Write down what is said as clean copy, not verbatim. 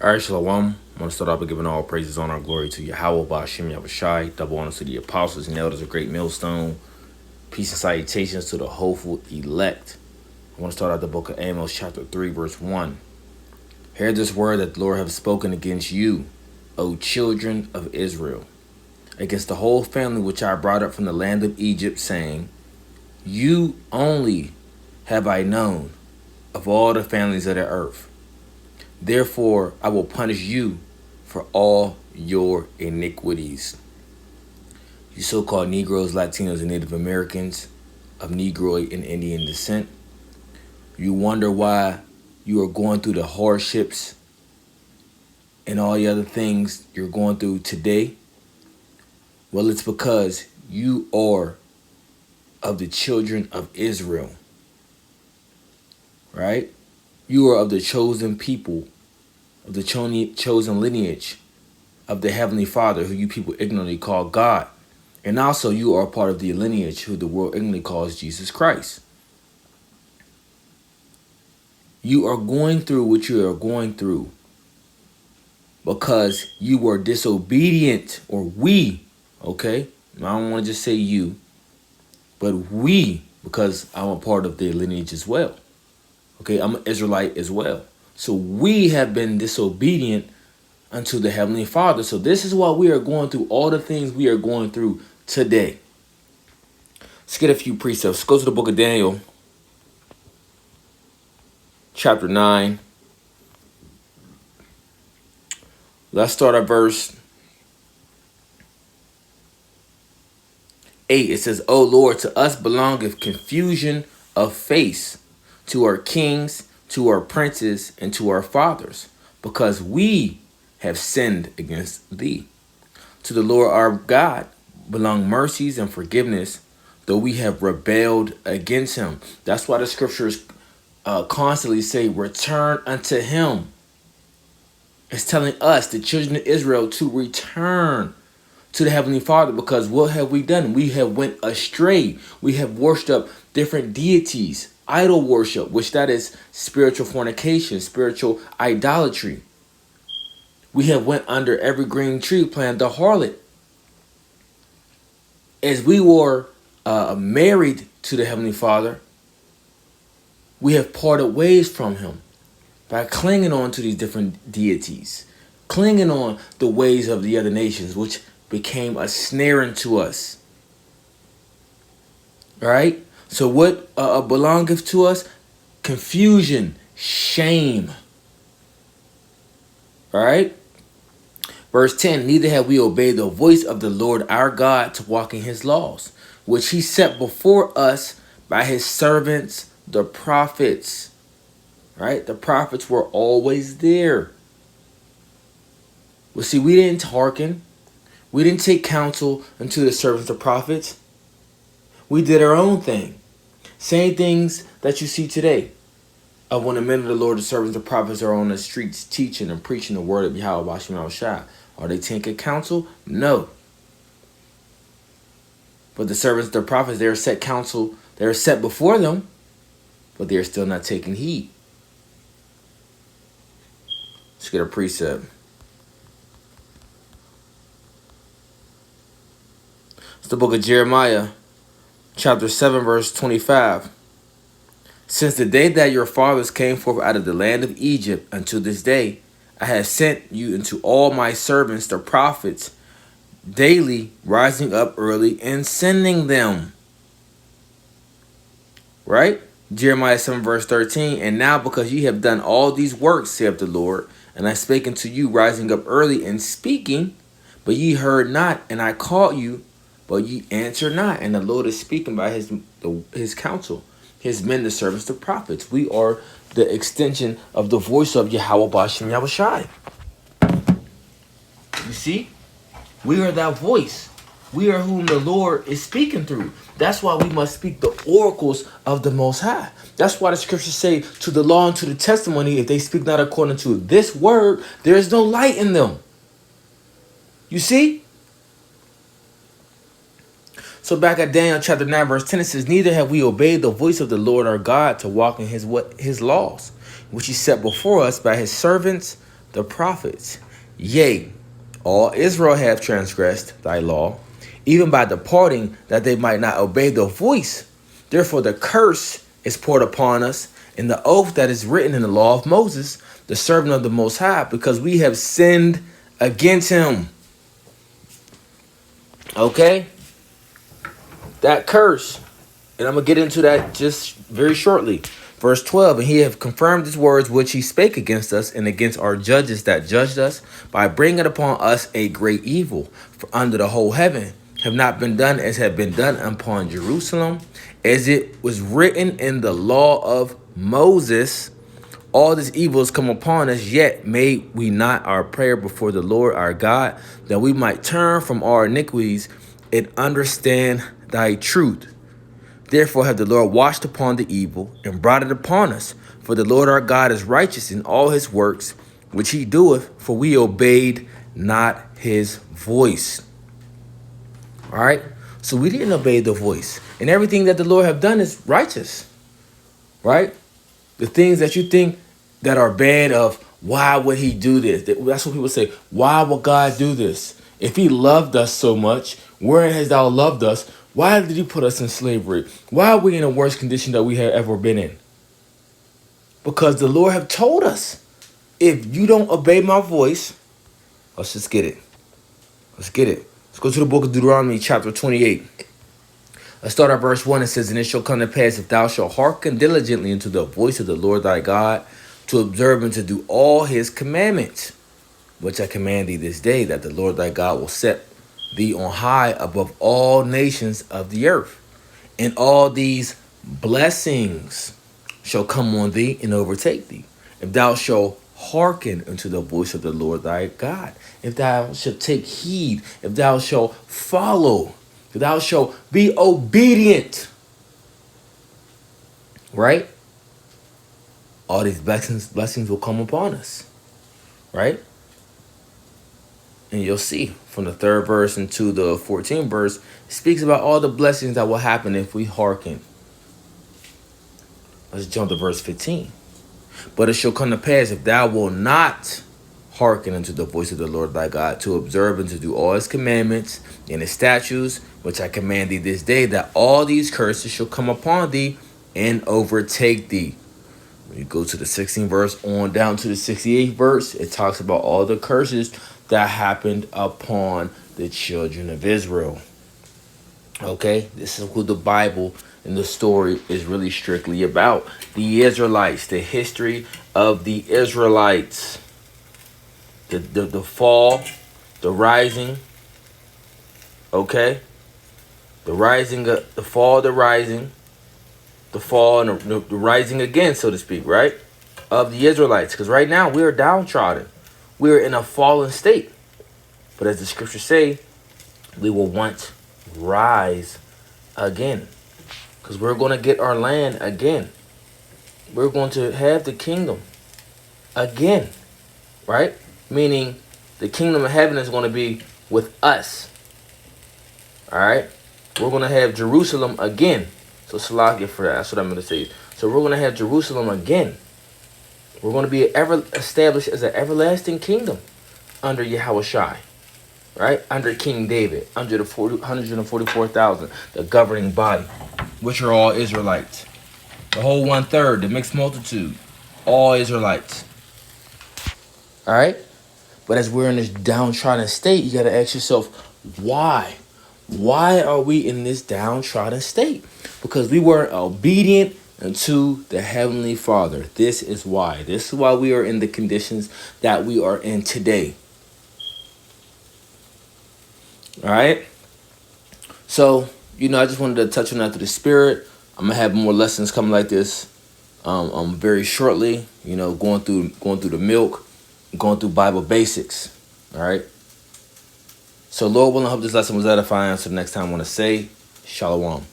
All right, Shalom. I want to start off by giving all praises, honor, and glory to Yahweh, Ba'ashem, Yahushai. Double honors to the apostles and elders of Great Millstone. Peace and salutations to the hopeful elect. I want to start out the book of Amos, chapter 3, verse 1. Hear this word that the Lord hath spoken against you, O children of Israel, against the whole family which I brought up from the land of Egypt, saying, You only have I known of all the families of the earth. Therefore, I will punish you for all your iniquities. You so-called Negroes, Latinos, and Native Americans of Negroid and Indian descent, you wonder why you are going through the hardships and all the other things you're going through today. Well, it's because you are of the children of Israel, right? You are of the chosen people, of the chosen lineage of the Heavenly Father, who you people ignorantly call God. And also you are part of the lineage who the world ignorantly calls Jesus Christ. You are going through what you are going through because you were disobedient, or we, okay? I don't want to just say you, but we, because I'm a part of their lineage as well. Okay, I'm an Israelite as well. So we have been disobedient unto the Heavenly Father. So this is why we are going through all the things we are going through today. Let's get a few precepts. Let's go to the book of Daniel, chapter 9. Let's start at verse 8. It says, O Lord, to us belongeth confusion of face, to our kings, to our princes, and to our fathers, because we have sinned against thee. To the Lord our God belong mercies and forgiveness, though we have rebelled against him. That's why the scriptures constantly say, return unto him. It's telling us, the children of Israel, to return to the Heavenly Father, because what have we done? We have went astray. We have worshipped different deities, idol worship, which that is spiritual fornication, spiritual idolatry. We have went under every green tree playing the harlot. As we were married to the Heavenly Father, we have parted ways from him by clinging on to these different deities, clinging on the ways of the other nations, which became a snare unto us. All right? So what belongeth to us? Confusion, shame. All right? Verse 10, neither have we obeyed the voice of the Lord our God to walk in his laws, which he set before us by his servants, the prophets. Right? The prophets were always there. Well, see, we didn't hearken. We didn't take counsel unto the servants, the prophets. We did our own thing. Same things that you see today. Of when the men of the Lord, the servants, the prophets are on the streets teaching and preaching the word of Yahweh, Ba'ashem, Yahushai. Are they taking counsel? No. But the servants, the prophets, they are set counsel. They are set before them, but they are still not taking heed. Let's get a precept. It's the book of Jeremiah, chapter 7, verse 25. Since the day that your fathers came forth out of the land of Egypt until this day, I have sent you into all my servants, the prophets, daily rising up early and sending them. Right? Jeremiah 7, verse 13. And now because ye have done all these works, saith the Lord, and I spake unto you rising up early and speaking, but ye heard not, and I called you, but ye answer not. And the Lord is speaking by his counsel, his men, the servants, the prophets. We are the extension of the voice of Yahweh, Ba'ashem, Yahushai. You see? We are that voice. We are whom the Lord is speaking through. That's why we must speak the oracles of the Most High. That's why the scriptures say, to the law and to the testimony, if they speak not according to this word, there is no light in them. You see? So back at Daniel chapter 9, verse 10, it says, neither have we obeyed the voice of the Lord our God to walk in his laws, which he set before us by his servants, the prophets. Yea, all Israel have transgressed thy law, even by departing, that they might not obey the voice. Therefore the curse is poured upon us, in the oath that is written in the law of Moses, the servant of the Most High, because we have sinned against him. Okay? That curse. And I'm going to get into that just very shortly. Verse 12, and he have confirmed his words which he spake against us and against our judges that judged us, by bringing upon us a great evil. For under the whole heaven have not been done as have been done upon Jerusalem, as it was written in the law of Moses. All this evil has come upon us, yet made we not our prayer before the Lord our God, that we might turn from our iniquities and understand thy truth. Therefore have the Lord watched upon the evil and brought it upon us. For the Lord our God is righteous in all his works, which he doeth, for we obeyed not his voice. All right. So we didn't obey the voice. And everything that the Lord have done is righteous. Right? The things that you think that are bad of, why would he do this? That's what people say. Why would God do this? If he loved us so much, where has thou loved us? Why did he put us in slavery? Why are we in a worse condition that we have ever been in? Because the Lord have told us, if you don't obey my voice, let's just get it. Let's get it. Let's go to the book of Deuteronomy chapter 28. Let's start at verse 1. It says, and it shall come to pass, if thou shalt hearken diligently unto the voice of the Lord thy God, to observe and to do all his commandments, which I command thee this day, that the Lord thy God will set thee on high above all nations of the earth. And all these blessings shall come on thee and overtake thee, if thou shalt hearken unto the voice of the Lord thy God, if thou shalt take heed, if thou shalt follow, if thou shalt be obedient. Right? All these blessings will come upon us. Right? And you'll see from the 3rd verse into the 14th verse, it speaks about all the blessings that will happen if we hearken. Let's jump to verse 15. But it shall come to pass, if thou wilt not hearken unto the voice of the Lord thy God, to observe and to do all his commandments and his statutes, which I command thee this day, that all these curses shall come upon thee and overtake thee. When you go to the 16th verse on down to the 68th verse, it talks about all the curses that happened upon the children of Israel. Okay, this is who the Bible and the story is really strictly about. The Israelites, the history of the Israelites, the fall, the rising. Okay, the rising, the fall, the rising, the fall, and the rising again, so to speak, right, of the Israelites. Because right now we are downtrodden. We are in a fallen state. But as the scriptures say, we will once rise again. Because we're going to get our land again. We're going to have the kingdom again. Right? Meaning the kingdom of heaven is going to be with us. Alright? We're going to have Jerusalem again. So Salakia for that. That's what I'm going to say. So we're going to have Jerusalem again. We're going to be established as an everlasting kingdom under Yahweh Shai, right? Under King David, under the 144,000, the governing body, which are all Israelites. The whole 1/3, the mixed multitude, all Israelites. All right? But as we're in this downtrodden state, you got to ask yourself, why? Why are we in this downtrodden state? Because we weren't obedient unto the Heavenly Father. This is why. This is why we are in the conditions that we are in today. All right? So, I just wanted to touch on that through the Spirit. I'm going to have more lessons coming like this very shortly. Going through the milk, going through Bible basics. All right? So, Lord willing, I hope this lesson was edifying. So, the next time I want to say, Shalom.